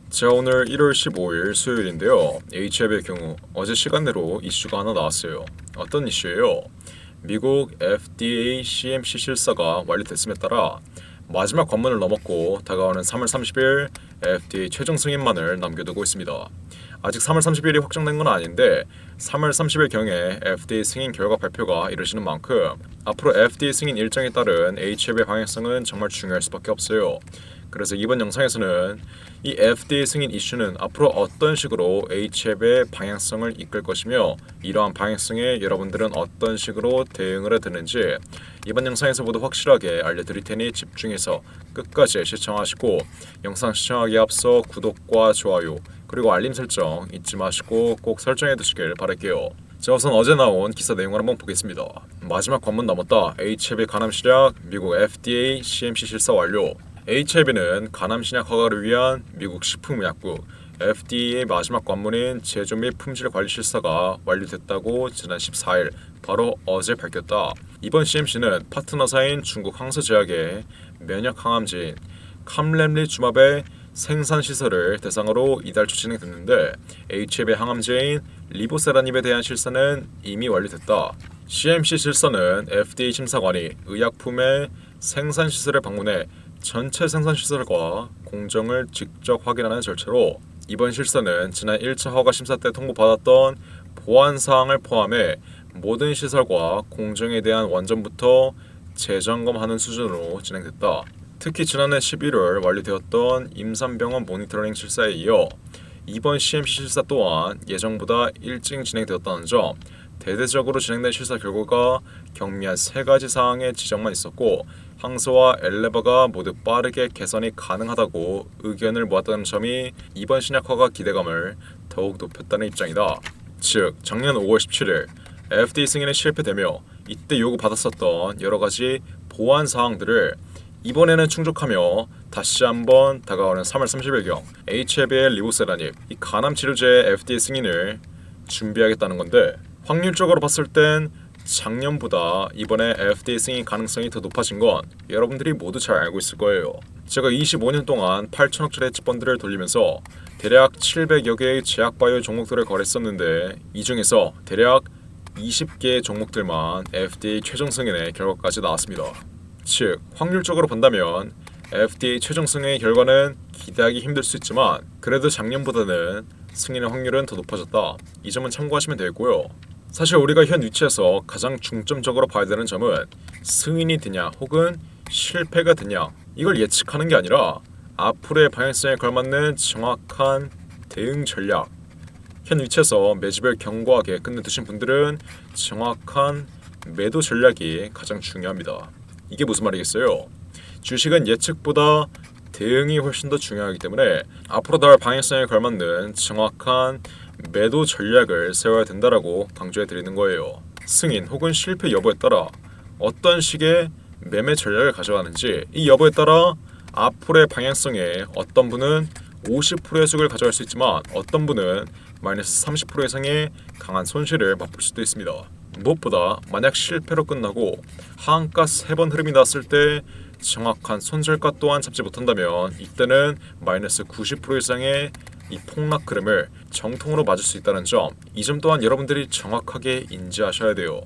자, 오늘 1월 15일 수요일인데요. HF의 경우 어제 시간대로 이슈가 하나 나왔어요. 어떤 이슈예요? 미국 FDA CMC 실사가 완료됐음에 따라 마지막 관문을 넘었고 다가오는 3월 30일 FDA 최종 승인만을 남겨두고 있습니다. 아직 3월 30일이 확정된 건 아닌데 3월 30일경에 FDA 승인 결과 발표가 이루어지는 만큼 앞으로 FDA 승인 일정에 따른 HF의 방향성은 정말 중요할 수밖에 없어요. 그래서 이번 영상에서는 이 FDA 승인 이슈는 앞으로 어떤 식으로 HF의 방향성을 이끌 것이며 이러한 방향성에 여러분들은 어떤 식으로 대응을 해야 되는지 이번 영상에서 모두 확실하게 알려드릴 테니 집중해서 끝까지 시청하시고 영상 시청하기에 앞서 구독과 좋아요 그리고 알림 설정 잊지 마시고 꼭 설정해 두시길 바랄게요. 자, 우선 어제 나온 기사 내용을 한번 보겠습니다. 마지막 관문 넘었다. HIV 간암 시작 미국 FDA CMC 실사 완료. HIV는 간암 신약 허가를 위한 미국 식품의약국 FDA의 마지막 관문인 제조 및 품질 관리 실사가 완료됐다고 지난 14일 바로 어제 밝혔다. 이번 CMC는 파트너사인 중국 항서제약의 면역 항암제인 캄렘리주맙의 생산 시설을 대상으로 이달 초 진행됐는데 HIV 항암제인 리보세라닙에 대한 실사는 이미 완료됐다. CMC 실사는 FDA 심사관이 의약품의 생산 시설을 방문해 전체 생산 시설과 공정을 직접 확인하는 절차로 이번 실사는 지난 1차 허가 심사 때 통보받았던 보안 사항을 포함해 모든 시설과 공정에 대한 원전부터 재점검하는 수준으로 진행됐다. 특히 지난해 11월 완료되었던 임산병원 모니터링 실사에 이어 이번 CMC 실사 또한 예정보다 일찍 진행되었다는 점, 대대적으로 진행된 실사 결과가 경미한 3가지 사항의 지적만 있었고 항소와 엘레바가 모두 빠르게 개선이 가능하다고 의견을 모았다는 점이 이번 신약 허가 기대감을 더욱 높였다는 입장이다. 즉, 작년 5월 17일 FDA 승인에 실패되며 이때 요구받았었던 여러가지 보안 사항들을 이번에는 충족하며 다시 한번 다가오는 3월 30일경 HIV의 리보세라닙 이 간암 치료제의 FDA 승인을 준비하겠다는 건데 확률적으로 봤을 땐 작년보다 이번에 FDA 승인 가능성이 더 높아진 건 여러분들이 모두 잘 알고 있을 거예요. 제가 25년 동안 8천억짜리 헤지펀드를 돌리면서 대략 700여 개의 제약바이오 종목들을 거래했었는데 이 중에서 대략 20개의 종목들만 FDA 최종 승인의 결과까지 나왔습니다. 즉, 확률적으로 본다면 FDA 최종 승인의 결과는 기대하기 힘들 수 있지만 그래도 작년보다는 승인의 확률은 더 높아졌다. 이 점은 참고하시면 되고요. 사실 우리가 현 위치에서 가장 중점적으로 봐야 되는 점은 승인이 되냐 혹은 실패가 되냐 이걸 예측하는 게 아니라 앞으로의 방향성에 걸맞는 정확한 대응 전략. 현 위치에서 매집을 견고하게 끝내두신 분들은 정확한 매도 전략이 가장 중요합니다. 이게 무슨 말이겠어요? 주식은 예측보다 대응이 훨씬 더 중요하기 때문에 앞으로 나올 방향성에 걸맞는 정확한 매도 전략을 세워야 된다라고 강조해 드리는 거예요. 승인 혹은 실패 여부에 따라 어떤 식의 매매 전략을 가져가는지 이 여부에 따라 앞으로의 방향성에 어떤 분은 50%의 수익을 가져갈 수 있지만 어떤 분은 마이너스 30% 이상의 강한 손실을 맛볼 수도 있습니다. 무엇보다 만약 실패로 끝나고 하한가 3번 흐름이 났을 때 정확한 손절가 또한 잡지 못한다면 이때는 마이너스 90% 이상의 이 폭락 흐름을 정통으로 맞을 수 있다는 점, 이 점 또한 여러분들이 정확하게 인지하셔야 돼요.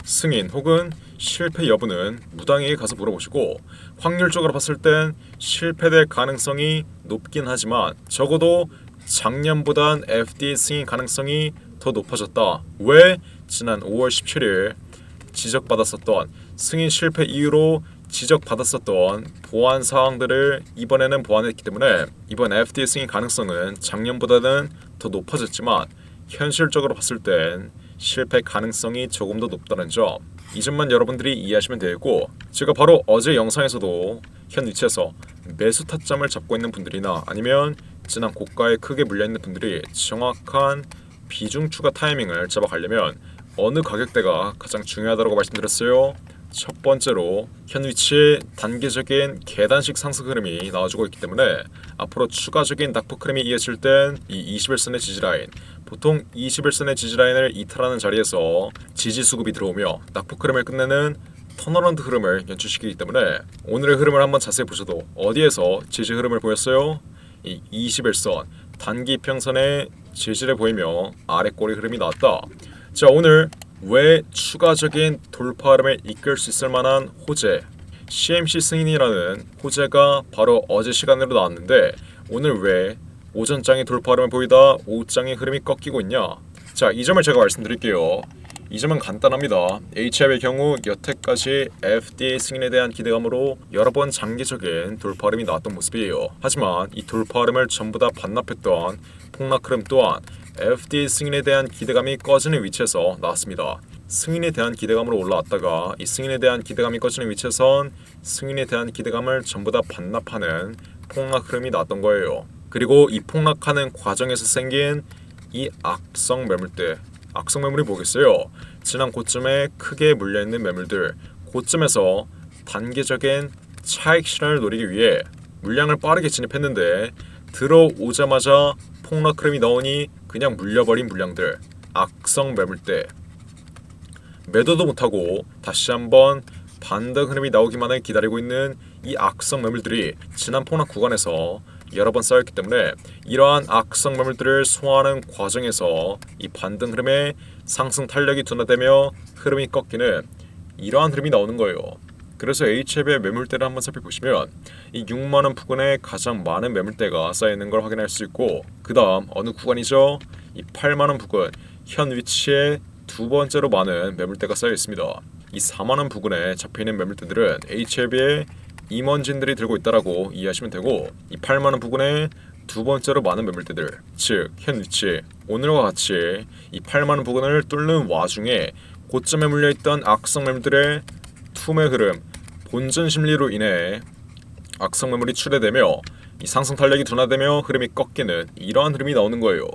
승인 혹은 실패 여부는 무당에게 가서 물어보시고 확률적으로 봤을 땐 실패될 가능성이 높긴 하지만 적어도 작년보단 FDA 승인 가능성이 더 높아졌다. 왜? 지난 5월 17일 지적받았었던 승인 실패 이후로 지적받았었던 보안 사항들을 이번에는 보완했기 때문에 이번 FDA 승인 가능성은 작년보다는 더 높아졌지만 현실적으로 봤을 땐 실패 가능성이 조금 더 높다는 점, 이 점만 여러분들이 이해하시면 되고 제가 바로 어제 영상에서도 현 위치에서 매수 타점을 잡고 있는 분들이나 아니면 지난 고가에 크게 물려있는 분들이 정확한 비중 추가 타이밍을 잡아가려면 어느 가격대가 가장 중요하다고 말씀드렸어요. 첫 번째로 현 위치에 단계적인 계단식 상승 흐름이 나와주고 있기 때문에 앞으로 추가적인 낙폭 흐름이 이어질 땐 이 21선의 지지라인, 보통 21선의 지지라인을 이탈하는 자리에서 지지 수급이 들어오며 낙폭 흐름을 끝내는 턴어라운드 흐름을 연출시키기 때문에 오늘의 흐름을 한번 자세히 보셔도 어디에서 지지 흐름을 보였어요? 이 21선 단기 이평선에 지지를 보이며 아래 꼬리 흐름이 나왔다. 자, 오늘 왜 추가적인 돌파 흐름을 이끌 수 있을 만한 호재 CMC 승인이라는 호재가 바로 어제 시간으로 나왔는데 오늘 왜 오전장의 돌파 흐름을 보이다 오후장의 흐름이 꺾이고 있냐. 자, 이 점을 제가 말씀드릴게요. 이 점은 간단합니다. HF의 경우 여태까지 FDA 승인에 대한 기대감으로 여러 번 장기적인 돌파 흐름이 나왔던 모습이에요. 하지만 이 돌파 흐름을 전부 다 반납했던 폭락 흐름 또한 FDA 승인에 대한 기대감이 꺼지는 위치에서 나왔습니다. 승인에 대한 기대감으로 올라왔다가 이 승인에 대한 기대감이 꺼지는 위치에선 승인에 대한 기대감을 전부 다 반납하는 폭락 흐름이 나왔던 거예요. 그리고 이 폭락하는 과정에서 생긴 이 악성 매물대, 악성 매물이 뭐겠어요? 지난 고점에 크게 물려있는 매물들, 고점에서 단기적인 차익 실현을 노리기 위해 물량을 빠르게 진입했는데 들어오자마자 폭락 흐름이 나오니 그냥 물려버린 물량들, 악성 매물대, 매도도 못하고 다시 한번 반등 흐름이 나오기만을 기다리고 있는 이 악성 매물들이 지난 폭락 구간에서 여러 번 쌓였기 때문에 이러한 악성 매물들을 소화하는 과정에서 이 반등 흐름의 상승 탄력이 둔화되며 흐름이 꺾이는 이러한 흐름이 나오는 거예요. 그래서 HF의 매물대를 한번 살펴보시면 이 6만원 부근에 가장 많은 매물대가 쌓여있는 걸 확인할 수 있고, 그 다음 어느 구간이죠? 이 8만원 부근 현 위치에 두 번째로 많은 매물대가 쌓여 있습니다. 이 4만원 부근에 잡혀있는 매물대들은 HF의 임원진들이 들고 있다라고 이해하시면 되고, 이 8만원 부근에 두 번째로 많은 매물대들, 즉 현 위치 오늘과 같이 이 8만원 부근을 뚫는 와중에 고점에 물려있던 악성 매물들의 투매 흐름, 본전 심리로 인해 악성 매물이 출회되며 이 상승 탄력이 둔화되며 흐름이 꺾이는 이러한 흐름이 나오는 거예요.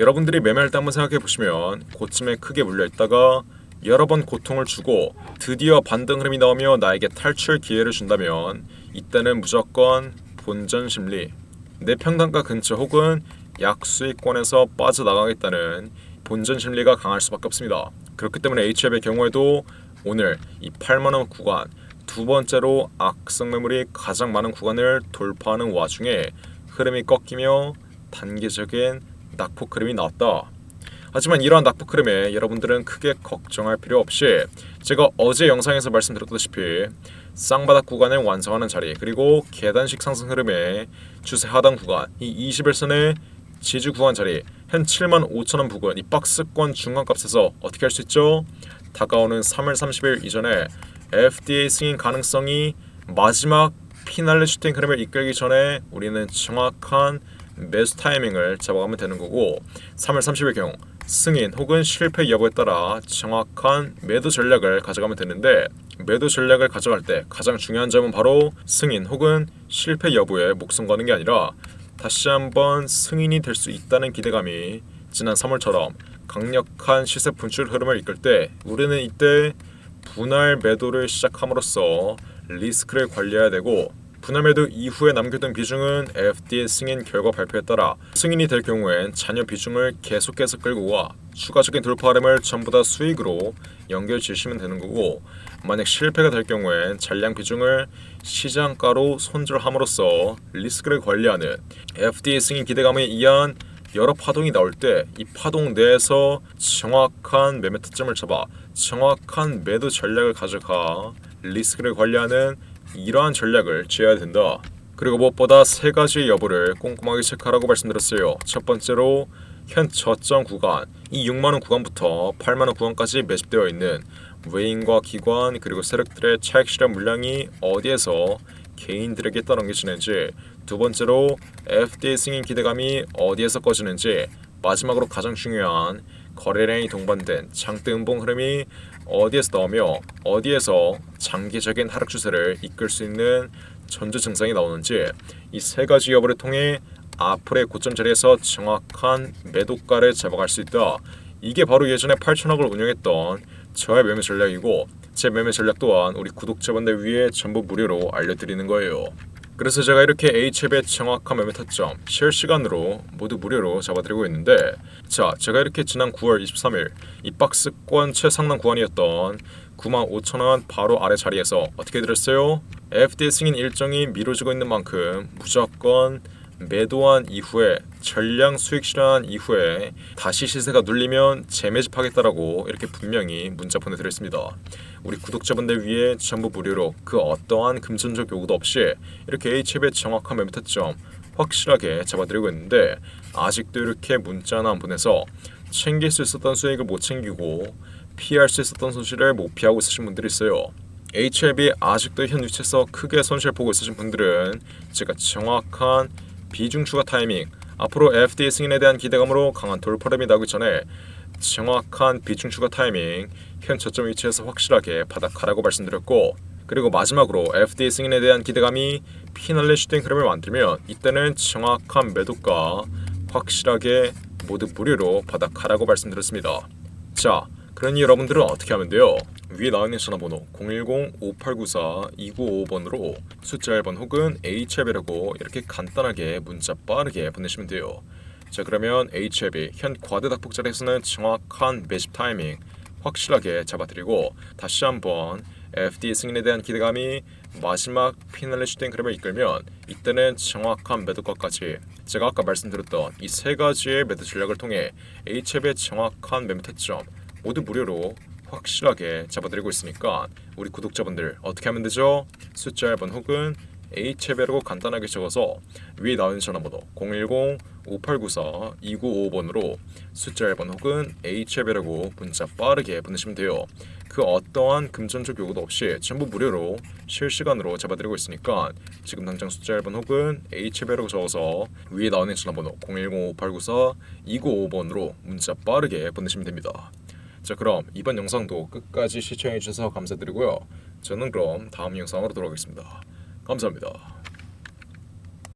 여러분들이 매매할 때 한번 생각해 보시면 고점에 크게 물려있다가 여러 번 고통을 주고 드디어 반등 흐름이 나오며 나에게 탈출 기회를 준다면 이때는 무조건 본전 심리, 내 평단가 근처 혹은 약수익권에서 빠져나가겠다는 본전 심리가 강할 수밖에 없습니다. 그렇기 때문에 HF의 경우에도 오늘 이 8만원 구간 두 번째로 악성 매물이 가장 많은 구간을 돌파하는 와중에 흐름이 꺾이며 단기적인 낙폭 흐름이 나왔다. 하지만 이러한 낙폭 흐름에 여러분들은 크게 걱정할 필요 없이 제가 어제 영상에서 말씀드렸다시피 쌍바닥 구간을 완성하는 자리, 그리고 계단식 상승 흐름의 추세 하단 구간, 이 21선의 지지 구간 자리, 현 75,000원 부근 이 박스권 중간값에서 어떻게 할 수 있죠? 다가오는 3월 30일 이전에 FDA 승인 가능성이 마지막 피날레 슈팅 흐름을 이끌기 전에 우리는 정확한 매수 타이밍을 잡아가면 되는 거고, 3월 30일 경우 승인 혹은 실패 여부에 따라 정확한 매도 전략을 가져가면 되는데, 매도 전략을 가져갈 때 가장 중요한 점은 바로 승인 혹은 실패 여부에 목숨 거는 게 아니라 다시 한번 승인이 될 수 있다는 기대감이 지난 3월처럼 강력한 시세 분출 흐름을 이끌 때 우리는 이때 분할 매도를 시작함으로써 리스크를 관리해야 되고, 분할 매도 이후에 남겨둔 비중은 FDA 승인 결과 발표에 따라 승인이 될 경우엔 잔여 비중을 계속해서 끌고 와 추가적인 돌파 흐름을 전부 다 수익으로 연결 지으시면 되는 거고, 만약 실패가 될 경우엔 잔량 비중을 시장가로 손절함으로써 리스크를 관리하는 FDA 승인 기대감에 의한 여러 파동이 나올 때 이 파동 내에서 정확한 매매 타점을 잡아 정확한 매도 전략을 가져가 리스크를 관리하는 이러한 전략을 취해야 된다. 그리고 무엇보다 세 가지 여부를 꼼꼼하게 체크하라고 말씀드렸어요. 첫 번째로 현 저점 구간, 이 6만원 구간부터 8만원 구간까지 매집되어 있는 외인과 기관 그리고 세력들의 차익 실현 물량이 어디에서 개인들에게 떠넘겨지는지, 두 번째로 FDA 승인 기대감이 어디에서 꺼지는지, 마지막으로 가장 중요한 거래량이 동반된 장대 음봉 흐름이 어디에서 나오며 어디에서 장기적인 하락 추세를 이끌 수 있는 전조 증상이 나오는지, 이 세 가지 여부를 통해 앞으로의 고점 자리에서 정확한 매도가를 잡아갈 수 있다. 이게 바로 예전에 8천억을 운영했던 저의 매매 전략이고, 제 매매 전략 또한 우리 구독자분들 위해 전부 무료로 알려드리는 거예요. 그래서 제가 이렇게 HF의 정확한 매매 타점 실시간으로 모두 무료로 잡아드리고 있는데, 자, 제가 이렇게 지난 9월 23일 이 박스권 최상단 구간이었던 95,000원 바로 아래 자리에서 어떻게 드렸어요? FDA 승인 일정이 미뤄지고 있는 만큼 무조건 매도한 이후에 전량 수익 실현한 이후에 다시 시세가 눌리면 재매집하겠다라고 이렇게 분명히 문자 보내드렸습니다. 우리 구독자분들 위해 전부 무료로 그 어떠한 금전적 요구도 없이 이렇게 H앱의 정확한 매매 타점 확실하게 잡아드리고 있는데 아직도 이렇게 문자나 안 보내서 챙길 수 있었던 수익을 못 챙기고 피할 수 있었던 손실을 못 피하고 있으신 분들이 있어요. H앱이 아직도 현 위치에서 크게 손실 보고 있으신 분들은 제가 정확한 비중 추가 타이밍, 앞으로 FDA 승인에 대한 기대감으로 강한 돌파름이 나오기 전에 정확한 비중 추가 타이밍, 현 저점 위치에서 확실하게 바닥하라고 말씀드렸고, 그리고 마지막으로 FDA 승인에 대한 기대감이 피날레 슈팅 흐름을 만들면 이때는 정확한 매도가 확실하게 모두 무료로 바닥하라고 말씀드렸습니다. 자, 그러니 여러분들은 어떻게 하면 돼요? 위에 나와있는 전화번호 010-5894-2955번으로 숫자 1번 혹은 H앱이라고 이렇게 간단하게 문자 빠르게 보내시면 돼요. 자, 그러면 H앱이 현 과대낙폭 자리에서는 정확한 매집 타이밍 확실하게 잡아드리고 다시 한번 FDA 승인에 대한 기대감이 마지막 피날레 슈팅 흐름을 이끌면 이때는 정확한 매도가까지 제가 아까 말씀드렸던 이 세 가지의 매도 전략을 통해 H앱의 정확한 매매 타점 모두 무료로 확실하게 잡아드리고 있으니까 우리 구독자분들 어떻게 하면 되죠? 숫자 1번 혹은 H앱이라고 간단하게 적어서 위에 나오는 전화번호 010-5894-2955번으로 숫자 1번 혹은 H앱이라고 문자 빠르게 보내시면 돼요. 그 어떠한 금전적 요구도 없이 전부 무료로 실시간으로 잡아드리고 있으니까 지금 당장 숫자 1번 혹은 H앱이라고 적어서 위에 나오는 전화번호 010-5894-2955번으로 문자 빠르게 보내시면 됩니다. 자, 그럼 이번 영상도 끝까지 시청해주셔서 감사드리고요. 저는 그럼 다음 영상으로 돌아오겠습니다. 감사합니다.